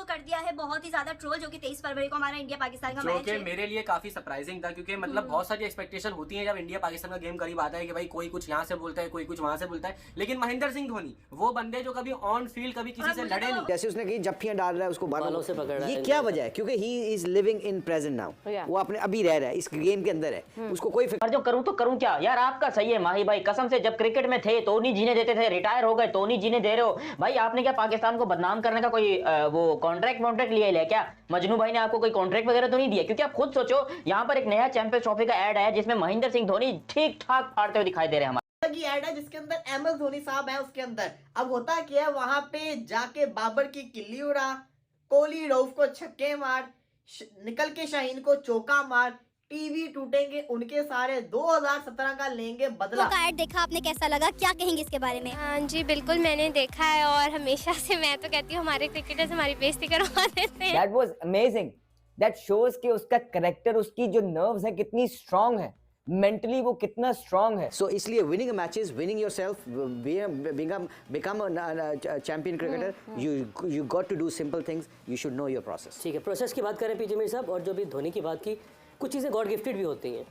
कर दिया है बहुत ही ज्यादा ट्रोल, जो कि 23 फरवरी को हमारा इंडिया पाकिस्तान का मैच है। मेरे लिए काफी सरप्राइजिंग था, क्योंकि मतलब बहुत सारी एक्सपेक्टेशन होती है जब इंडिया पाकिस्तान का गेम करीब आता है कि भाई कोई कुछ यहाँ से बोलता है, कोई कुछ वहां से बोलता है, लेकिन महेंद्र सिंह धोनी वो बंदे जो कभी ऑन फील्ड कभी किसी से लड़े नहीं, जैसे उसने कही जफ्फियां डाल रहा है उसको बालों से पकड़ रहा है, ये क्या वजह है? क्योंकि he is living in present now, वो अपने अभी रह रहा है, इस गेम के अंदर है, उसको कोई और जो करूं तो करूं क्या यार, आपका सही है माही भाई, कसम से जब क्रिकेट में थे तो नहीं जीने देते थे, रिटायर हो गए तो नहीं जीने दे रहे हो भाई। आपने क्या पाकिस्तान को बदनाम करने का कोई वो कॉन्ट्रैक्ट लिया है क्या? मजनू भाई ने आपको कोई कॉन्ट्रैक्ट वगैरह तो नहीं दिया? क्योंकि आप खुद सोचो, यहाँ पर एक नया चैंपियंस ट्रॉफी का ऐड है जिसमें महेंद्र सिंह धोनी ठीक ठाक फाड़ते हुए दिखाई दे रहे हैं हमारे की ऐड है जिसके अंदर MS धोनी साहब है उसके अंदर। अब होता क्या है, वहां पे जाके बाबर की किल्ली उड़ा, कोहली रऊफ को छक्के मार, निकल के शाहीन को चौका मार, टीवी टूटेंगे उनके सारे, 2017 का लेंगे बदला। का ऐड देखा आपने, कैसा लगा, क्या कहेंगे इसके बारे में? हाँ जी बिल्कुल मैंने देखा है, और हमेशा से मैं तो कहती हूँ हमारे क्रिकेटर्स हमारी बेइज्जती करवा देते हैं। That was amazing. That shows कि उसका करेक्टर, उसकी जो नर्व्स है कितनी स्ट्रांग है, मेंटली वो कितना स्ट्रांग है। सो इसलिए winning matches, winning yourself, become a champion cricketer, you got to do simple things, you should know your process. ठीक है, प्रोसेस की बात करें पीजे मीर साहब, और जो भी धोनी की बात की, कुछ चीज़ें गॉड गिफ्टेड भी होती हैं,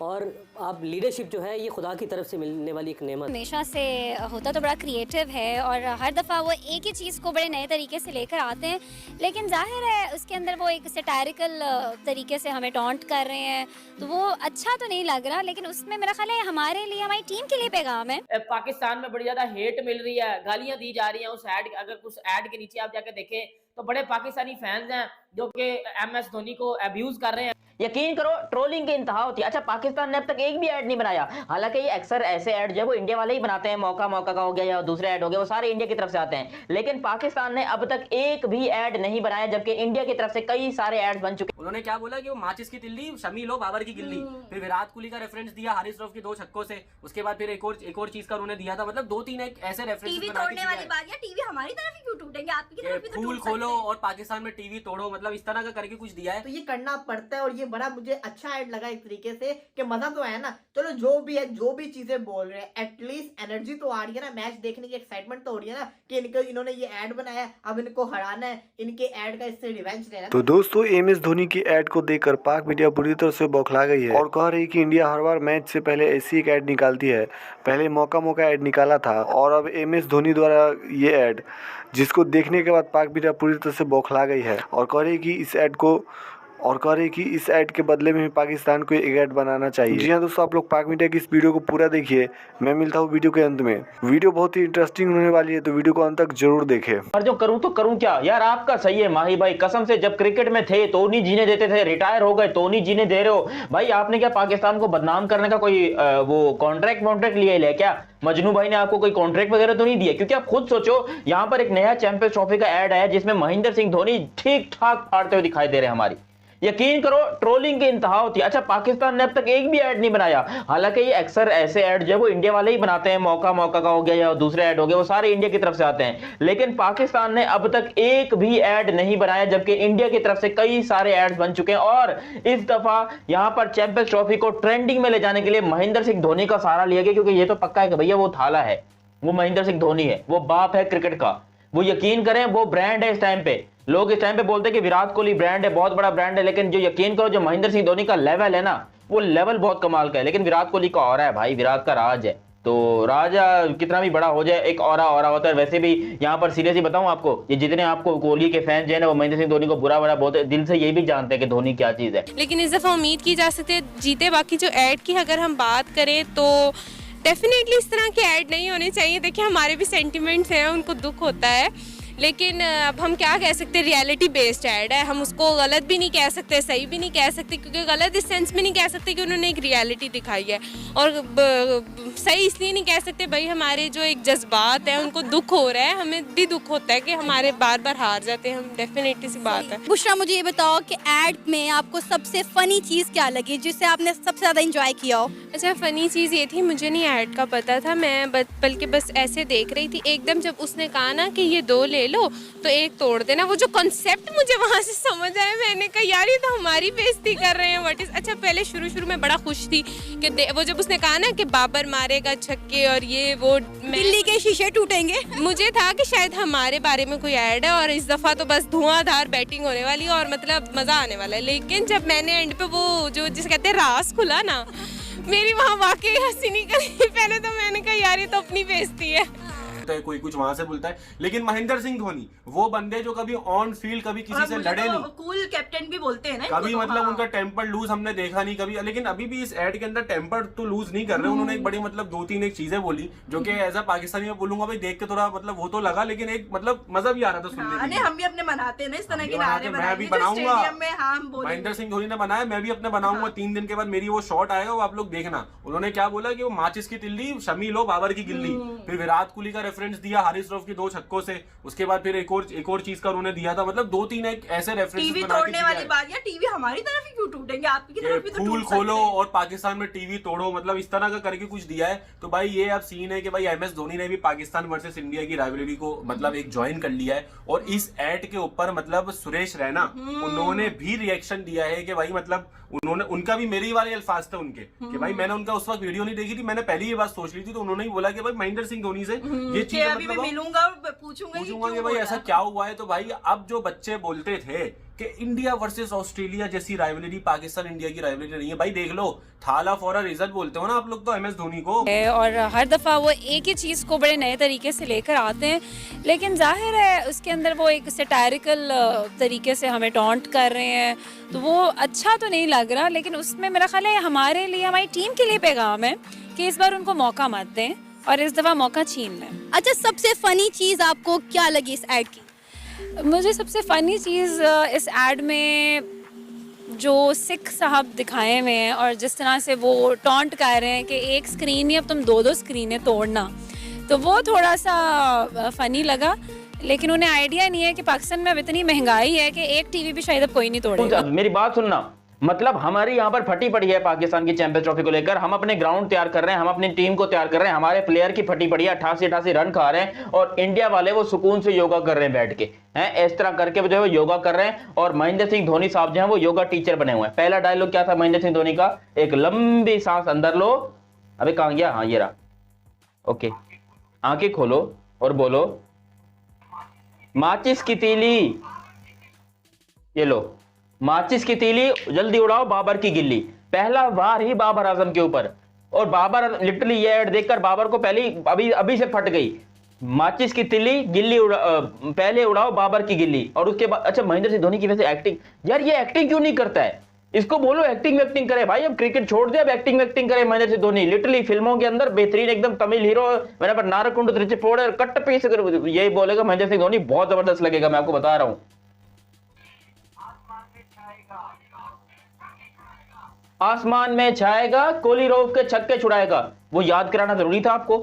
और आप लीडरशिप जो है ये खुदा की तरफ से मिलने वाली एक नेमत। हमेशा से होता तो बड़ा क्रिएटिव है, और हर दफ़ा वो एक ही चीज़ को बड़े नए तरीके से लेकर आते हैं, लेकिन जाहिर है उसके अंदर वो एक सैटारिकल तरीके से हमें टॉन्ट कर रहे हैं, तो वो अच्छा तो नहीं लग रहा, लेकिन उसमें मेरा ख्याल है हमारे लिए, हमारी टीम के लिए पैगाम है। पाकिस्तान में बड़ी ज्यादा हेट मिल रही है, गालियां दी जा रही हैं उस ऐड, अगर उस ऐड के नीचे आप जाके देखें तो बड़े पाकिस्तानी फैंस हैं जो कि MS धोनी को अब्यूज कर रहे हैं। यकीन करो ट्रोलिंग की इंतहा होती है। अच्छा, पाकिस्तान ने अब तक एक भी ऐड नहीं बनाया, हालांकि ये अक्सर ऐसे ऐड जो है वो इंडिया वाले ही बनाते हैं, मौका का हो गया या दूसरे ऐड हो गया, वो सारे इंडिया की तरफ से आते हैं, लेकिन पाकिस्तान ने अब तक एक भी ऐड नहीं बनाया, जबकि इंडिया की तरफ से कई सारे ऐड बन चुके। उन्होंने क्या बोला कि वो माचिस की तिल्ली शमी लो बाबर की गिल्ली, फिर विराट कोहली का रेफरेंस दिया हारिस रऊफ के 2 छक्कों से, उसके बाद फिर एक और चीज का उन्होंने दिया था, मतलब 2-3 एक ऐसे रेफरेंस टीवी तोड़ने वाली बात, या टीवी हमारी तरफ ही क्यों टूटेंगे, आपकी तरफ भी तो फूल टूट खोलो सकते हैं। और पाकिस्तान में टीवी तोड़ो, मतलब इस तरह का करके कुछ दिया है। तो ये करना पड़ता है, और ये बड़ा मुझे अच्छा ऐड लगा एक तरीके से कि मजा तो आया ना। चलो जो भी है, जो भी चीजें बोल रहे हैं, एटलीस्ट एनर्जी तो आ रही है ना, मैच देखने की एक्साइटमेंट तो हो रही है ना, कि इन्होंने ये ऐड बनाया, अब इनको हराना है, इनके ऐड का इससे रिवेंज लेना। तो दोस्तों, MS धोनी की ऐड को देखकर पाक मीडिया बुरी तरह से बौखला गई है और कह रही कि इंडिया हर बार मैच से पहले ऐसी एक ऐड निकालती है। पहले मौका ऐड निकाला था, और अब MS धोनी द्वारा ये ऐड, जिसको देखने के बाद पाक मीडिया पूरी तरह से बौखला गई है, और कह रही कि इस ऐड के बदले में पाकिस्तान को एक ऐड बनाना चाहिए। जी हाँ दोस्तों, आप लोग पाक मीडिया की इस वीडियो को पूरा देखिए, मैं मिलता हूँ वीडियो के अंत में। वीडियो बहुत ही इंटरेस्टिंग होने वाली है, तो वीडियो को अंत तक जरूर देखें। और जो करूं तो करूं क्या यार, आपका सही है माही भाई, कसम से जब क्रिकेट में थे तो नहीं जीने देते थे, रिटायर हो गए तो नहीं जीने दे रहे हो भाई। आपने क्या पाकिस्तान को बदनाम करने का कोई वो कॉन्ट्रैक्ट लिया है क्या? मजनू भाई ने आपको कोई कॉन्ट्रैक्ट वगैरह तो नहीं दिया? क्योंकि आप खुद सोचो, यहाँ पर एक नया चैंपियंस ट्रॉफी का ऐड है जिसमें महेंद्र सिंह धोनी ठीक ठाक फाड़ते हुए दिखाई दे रहे हैं हमारी। यकीन करो ट्रोलिंग की इंतहा होती है। अच्छा, पाकिस्तान ने अब तक एक भी ऐड नहीं बनाया, हालांकि ये अक्सर ऐसे ऐड जो है वो इंडिया वाले ही बनाते हैं, मौका का हो गया या दूसरे ऐड हो गया, वो सारे इंडिया की तरफ से आते हैं, लेकिन पाकिस्तान ने अब तक एक भी ऐड नहीं बनाया, जबकि इंडिया की तरफ से कई सारे ऐड बन चुके हैं। और इस दफा यहाँ पर चैंपियंस ट्रॉफी को ट्रेंडिंग में ले जाने के लिए महेंद्र सिंह धोनी का सहारा लिया गया, क्योंकि ये तो पक्का है कि भैया वो थाला है, वो महेंद्र सिंह धोनी है, वो बाप है क्रिकेट का, वो यकीन करें वो ब्रांड है। इस टाइम पे लोग इस टाइम पे बोलते हैं कि विराट कोहली ब्रांड है, बहुत बड़ा ब्रांड है, लेकिन जो यकीन करो जो महेंद्र सिंह धोनी का लेवल है ना, वो लेवल बहुत कमाल का है। लेकिन विराट कोहली का ऑरा है भाई, विराट का राज है, तो राजा कितना भी बड़ा हो जाए एक ऑरा होता है। वैसे भी यहाँ पर सीरियसली बताऊं आपको, ये जितने आपको कोहली के फैंस जो है ना, वो महेंद्र सिंह धोनी को बुरा बोलते हैं, दिल से ये भी जानते हैं कि धोनी क्या चीज है। लेकिन इस दफा उम्मीद की जा सकती है जीते। बाकी जो ऐड की अगर हम बात करें तो डेफिनेटली इस तरह के ऐड नहीं होने चाहिए। देखिए हमारे भी सेंटिमेंट्स हैं, उनको दुख होता है, लेकिन अब हम क्या कह सकते हैं, रियलिटी बेस्ड ऐड है, हम उसको गलत भी नहीं कह सकते, सही भी नहीं कह सकते, क्योंकि गलत इस सेंस में नहीं कह सकते कि उन्होंने एक रियलिटी दिखाई है, और सही इसलिए नहीं कह सकते भाई हमारे जो एक जज्बात है उनको दुख हो रहा है, हमें भी दुख होता है कि हमारे बार बार हार जाते हैं हम, डेफिनेटली सी बात है। बुशरा, मुझे ये बताओ कि ऐड में आपको सबसे फनी चीज़ क्या लगी, जिससे आपने सबसे ज़्यादा इंजॉय किया हो? अच्छा, फ़नी चीज़ ये थी, मुझे नहीं ऐड का पता था, मैं बल्कि बस ऐसे देख रही थी, एकदम जब उसने कहा ना कि ये 2 ले ले लो तो एक तोड़ देना। वो जो कॉन्सेप्ट मुझे वहाँ से समझ आया, मैंने कहा यार ये तो हमारी बेइज्जती कर रहे हैं। What is. अच्छा पहले शुरू में बड़ा खुश थी कि वो जब उसने कहा ना कि बाबर मारेगा छक्के और ये वो, दिल्ली के शीशे टूटेंगे, मुझे था कि शायद हमारे बारे में कोई ऐड है और इस दफ़ा तो बस धुआंधार बैटिंग होने वाली है और मतलब मज़ा आने वाला है। लेकिन जब मैंने एंड पे वो जो जिसे कहते हैं रास खुला ना, मेरी वहाँ वाकई हंसी निकली। पहले तो मैंने कहा यार ये तो अपनी बेइज्जती है। कोई कुछ वहां से बोलता है, लेकिन महेंद्र सिंह धोनी वो बंदे जो कभी ऑन फील्ड कभी किसी से लड़े नहीं, कूल कैप्टन भी बोलते हैं ना कभी मतलब उनका टेम्पर लूज हमने देखा नहीं कभी। लेकिन अभी भी इस एड के अंदर टेम्पर तो लूज नहीं कर रहे। उन्होंने एक बड़ी मतलब 2-3 एक चीजें बोली जो कि एज अ पाकिस्तानी में बोलूंगा भाई देख के थोड़ा मतलब वो तो लगा, लेकिन एक मतलब मजा भी आ रहा था सुनने में। हम भी अपने बनाते हैं ना इस तरह के नारे, मैं भी बनाऊंगा, हम महेंद्र सिंह धोनी ने बनाया, मैं भी अपने बनाऊंगा। 3 दिन के बाद मेरी वो शॉट आएगा, वो आप लोग देखना। उन्होंने क्या बोला कि वो माचिस की तिल्ली शमी लो बाबर की गिल्ली, फिर विराट कोहली का रेफरेंस दिया हारिस रऊफ की 2 छक्कों से, उसके बाद फिर एक और चीज का उन्होंने दिया था। मतलब 2-3 एक ऐसे रेफरेंस टीवी तोड़ने वाली बात, या टीवी हमारी तरफ ही क्यों टूटेंगे, आपकी तरफ भी तो फूल खोलो और पाकिस्तान में टीवी तोड़ो, मतलब इस तरह का करके कुछ दिया है। तो भाई ये अब सीन है कि भाई एमएस धोनी ने भी पाकिस्तान वर्सेस इंडिया की राइवलरी को मतलब एक ज्वाइन कर लिया है। और इस एड के ऊपर मतलब सुरेश रैना उन्होंने भी रिएक्शन दिया है कि भाई मतलब उन्होंने, उनका भी मेरे ही वाले अल्फाज थे उनके कि भाई मैंने उनका उस वक्त वीडियो नहीं देखी थी, मैंने पहले ये बात सोच ली थी। तो उन्होंने ही बोला कि भाई महेंद्र सिंह धोनी से ये चीज अभी मैं मिलूंगा पूछूंगा कि भाई ऐसा क्या हुआ है। तो भाई अब जो बच्चे बोलते थे कि इंडिया वर्सेस ऑस्ट्रेलिया जैसी राइवलरी पाकिस्तान इंडिया की राइवलरी नहीं है, भाई देख लो थाला फॉर अ रीजन बोलते हो ना आप लोग तो एमएस धोनी को। और हर दफ़ा वो एक ही चीज़ को बड़े नए तरीके से लेकर आते हैं, लेकिन जाहिर है उसके अंदर वो एक सटायरिकल तरीके से हमें टॉन्ट कर रहे हैं, तो वो अच्छा तो नहीं लग रहा। लेकिन उसमें मेरा ख्याल है हमारे लिए, हमारी टीम के लिए पैगाम है कि इस बार उनको मौका मत दें और इस दफ़ा मौका छीन लें। अच्छा सबसे फ़नी चीज़ आपको क्या लगी इस ऐड की? मुझे सबसे फ़नी चीज़ इस ऐड में जो सिख साहब दिखाए हुए हैं और जिस तरह से वो टॉन्ट कर रहे हैं कि एक स्क्रीन ही अब तुम 2-2 स्क्रीनें तोड़ना, तो वो थोड़ा सा फ़नी लगा। लेकिन उन्हें आइडिया नहीं है कि पाकिस्तान में अब इतनी महंगाई है कि एक टीवी भी शायद अब कोई नहीं तोड़ेगा। मेरी बात सुनना, मतलब हमारी यहाँ पर फटी पड़ी है पाकिस्तान की चैंपियंस ट्रॉफी को लेकर। हम अपने ग्राउंड तैयार कर रहे हैं, हम अपनी टीम को तैयार कर रहे हैं, हमारे प्लेयर की फटी पड़ी है, 88 रन खा रहे हैं और इंडिया वाले वो सुकून से योगा कर रहे हैं बैठ के, हैं इस तरह करके जो है वो योगा कर रहे हैं। और महेंद्र सिंह धोनी साहब जो है वो योगा टीचर बने हुए हैं। पहला डायलॉग क्या था महेंद्र सिंह धोनी का? एक लंबी सांस अंदर लो, अबे कहां गया, हाँ ये रहा, ओके, आंखें खोलो और बोलो माचिस की तीली, ये लो माचिस की तीली जल्दी उड़ाओ बाबर की गिल्ली। पहला वार ही बाबर आजम के ऊपर, और बाबर लिटरली ये ऐड देखकर बाबर को पहले अभी से फट गई। माचिस की तीली गिल्ली पहले उड़ाओ बाबर की गिल्ली। और उसके बाद अच्छा महेंद्र सिंह धोनी की वैसे एक्टिंग, यार ये एक्टिंग क्यों नहीं करता है? इसको बोलो एक्टिंग करे भाई, अब क्रिकेट छोड़ दे, अब एक्टिंग करे महेंद्र सिंह धोनी। लिटरली फिल्मों के अंदर बेहतरीन एकदम तमिल हीरो, मैंने पर नारकुंड त्रिचिपोड़ कट पीस यही बोलेगा महेंद्र सिंह धोनी, बहुत जबरदस्त लगेगा, मैं आपको बता रहा हूं। आसमान में छाएगा, कोहली रऊफ के छक्के छुड़ाएगा, वो याद कराना जरूरी था आपको?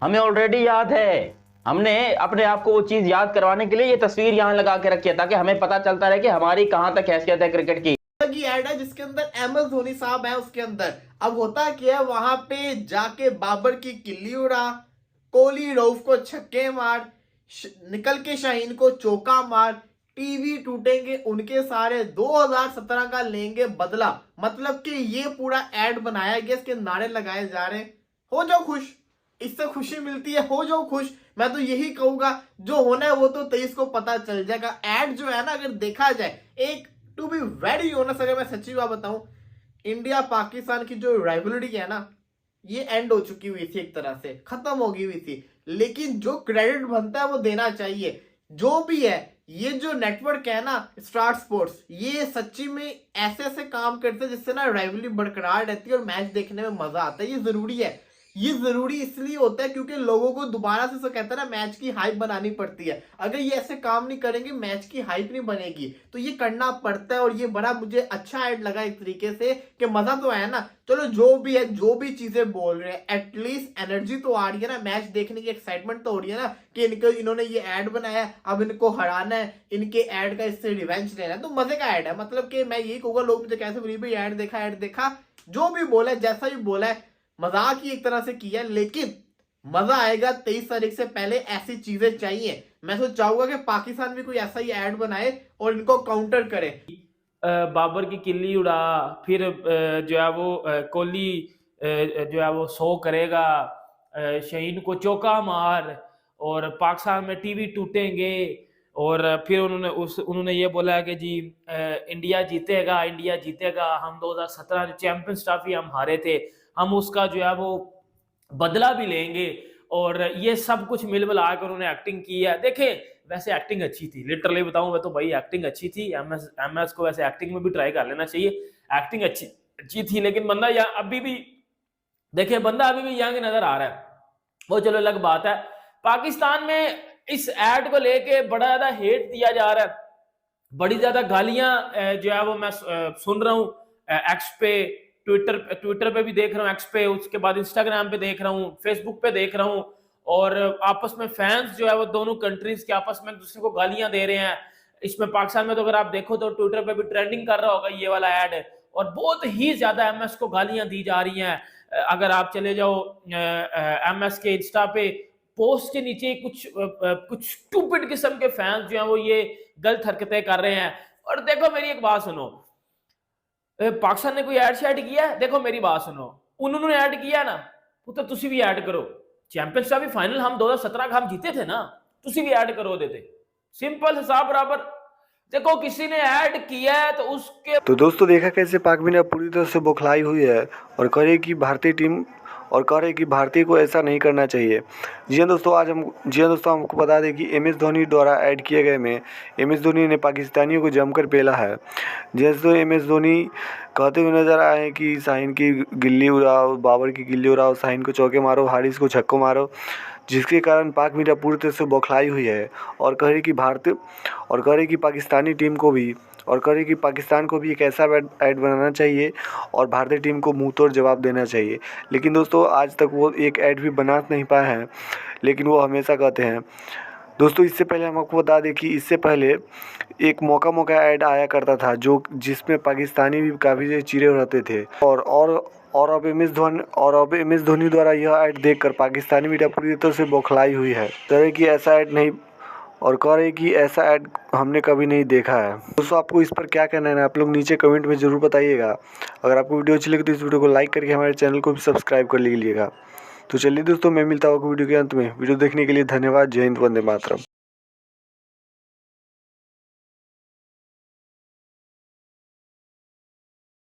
हमें ऑलरेडी याद है, हमने अपने आप को वो चीज याद करवाने के लिए ये तस्वीर यहां लगा के रखी है ताकि हमें पता चलता रहे कि हमारी कहां तक हैसियत है क्रिकेट की। ऐड है जिसके अंदर एमएस धोनी साहब है, उसके अंदर अब होता क्या है, वहां पे जाके बाबर की किल्ली उड़ा, कोहली रऊफ को छक्के मार, निकल के शाहीन को चौका मार, टीवी टूटेंगे उनके सारे, 2017 का लेंगे बदला। मतलब कि ये पूरा ऐड बनाया गया, इसके नारे लगाए जा रहे हैं। हो जाओ खुश, इससे खुशी मिलती है, हो जाओ खुश। मैं तो यही कहूंगा, जो होना है वो तो 23 को पता चल जाएगा। ऐड जो है ना, अगर देखा जाए, एक टू बी वेरी ऑनेस्ट, अगर मैं सच्ची बात बताऊं, इंडिया पाकिस्तान की जो राइवलरी है ना, ये एंड हो चुकी हुई थी, एक तरह से खत्म हो गई हुई थी। लेकिन जो क्रेडिट बनता है वो देना चाहिए। जो भी है, ये जो नेटवर्क है ना स्टार स्पोर्ट्स, ये सच्ची में ऐसे ऐसे काम करते हैं जिससे ना राइवलरी बरकरार रहती है और मैच देखने में मजा आता है। ये जरूरी है, ये जरूरी इसलिए होता है क्योंकि लोगों को दोबारा से कहता है ना, मैच की हाइप बनानी पड़ती है। अगर ये ऐसे काम नहीं करेंगे, मैच की हाइप नहीं बनेगी, तो ये करना पड़ता है। और ये बड़ा मुझे अच्छा ऐड लगा एक तरीके से कि मजा तो आया ना। चलो जो भी है, जो भी चीजें बोल रहे हैं, एटलीस्ट एनर्जी तो आ रही है ना, मैच देखने की एक्साइटमेंट तो हो रही है ना कि इन्होंने ये ऐड बनाया, अब इनको हराना है, इनके ऐड का इससे रिवेंज लेना है, तो मजे का ऐड है। मतलब कि मैं यही कहूंगा, लोग मुझे कैसे बोलिए भाई ऐड देखा, जो भी बोला है, जैसा भी बोला है, मजाक ही एक तरह से किया, लेकिन मजा आएगा। 23 तारीख से पहले ऐसी चीजें चाहिए मैं तो चाहूंगा कि पाकिस्तान भी कोई ऐसा ही ऐड बनाए और इनको काउंटर करे। बाबर की किल्ली उड़ा, फिर जो है वो कोहली जो है वो 100 करेगा, शहीन को चौका मार, और पाकिस्तान में टीवी टूटेंगे, और फिर उन्होंने ये बोला है कि जी इंडिया जीतेगा, इंडिया जीतेगा, हम 2017 जो चैंपियंस ट्रॉफी हम हारे थे, हम उसका जो है वो बदला भी लेंगे, और ये सब कुछ मिल मिला कर उन्होंने एक्टिंग की है। देखें, वैसे एक्टिंग अच्छी थी, लिटरली बताऊं मैं तो भाई एक्टिंग अच्छी थी। एमएस को वैसे एक्टिंग में भी ट्राई कर लेना चाहिए, एक्टिंग अच्छी थी, लेकिन बंदा अभी भी देखिए, बंदा अभी भी यंग नजर आ रहा है, वो चलो अलग बात है। पाकिस्तान में इस एड को लेके बड़ा ज्यादा हेट दिया जा रहा है, बड़ी ज्यादा गालियां जो है वो मैं सुन रहा हूँ एक्स पे, ट्विटर पे भी देख रहा हूँ, एक्स पे, उसके बाद इंस्टाग्राम पे देख रहा हूँ, फेसबुक पे देख रहा हूँ, और आपस में फैंस जो है वो दोनों कंट्रीज के आपस में एक दूसरे को गालियां दे रहे हैं। इसमें पाकिस्तान में तो अगर आप देखो तो ट्विटर पे भी ट्रेंडिंग कर रहा होगा ये वाला ऐड, और बहुत ही ज्यादा एमएस को गालियां दी जा रही हैं। अगर आप चले जाओ एमएस के इंस्टा पे, पोस्ट के नीचे कुछ स्टूपिड किस्म के फैंस जो हैं वो ये गलत हरकतें कर रहे हैं। और देखो मेरी एक बात सुनो, पाकिस्तान ने कोई ऐड शैड किया है? देखो मेरी बात सुनो, उन्होंने ऐड किया ना, तो तुसी भी ऐड करो। चैंपियंस ट्रॉफी फाइनल हम 2017 का हम जीते थे ना, तुसी भी ऐड करो देते, सिंपल हिसाब बराबर। देखो किसी ने ऐड किया है तो उसके तो दोस्तों देखा कैसे पाक भी पूरी तरह से बौखलाई हुई है और कह रही कि भारतीय टीम और कह रहे कि भारतीय को ऐसा नहीं करना चाहिए। जी हाँ दोस्तों, हमको बता दें कि एम एस धोनी द्वारा ऐड किए गए में एम एस धोनी ने पाकिस्तानियों को जमकर पेला है। जैसे एम एस धोनी कहते हुए नजर आए हैं कि शाहीन की गिल्ली उड़ाओ, बाबर की गिल्ली उड़ाओ, शाहीन को चौके मारो, हारिस को छक्को मारो, जिसके कारण पाक मीडिया पूरी तरह से बौखलाई हुई है और कह रही कि पाकिस्तानी टीम को भी और कह रही कि पाकिस्तान को भी एक ऐसा ऐड बनाना चाहिए और भारतीय टीम को मुंह तोड़ जवाब देना चाहिए। लेकिन दोस्तों आज तक वो एक ऐड भी बना नहीं पाए हैं, लेकिन वो हमेशा कहते हैं। दोस्तों इससे पहले हम आपको बता दें कि इससे पहले एक मौका ऐड आया करता था जिसमें पाकिस्तानी भी काफ़ी चिरे रहते थे और अब एम एस धोनी द्वारा यह ऐड देखकर पाकिस्तानी मीडिया पूरी तरह से बौखलाई हुई है। तरह की ऐसा ऐड नहीं और कह रहे कि ऐसा ऐड हमने कभी नहीं देखा है। दोस्तों आपको इस पर क्या कहना है, आप लोग नीचे कमेंट में ज़रूर बताइएगा। अगर आपको वीडियो अच्छी लगे तो इस वीडियो को लाइक करके हमारे चैनल को भी सब्सक्राइब कर लीजिएगा। तो चलिए दोस्तों, मैं मिलता हूँ वीडियो के अंत में। वीडियो देखने के लिए धन्यवाद। जय हिंद, वंदे मातरम।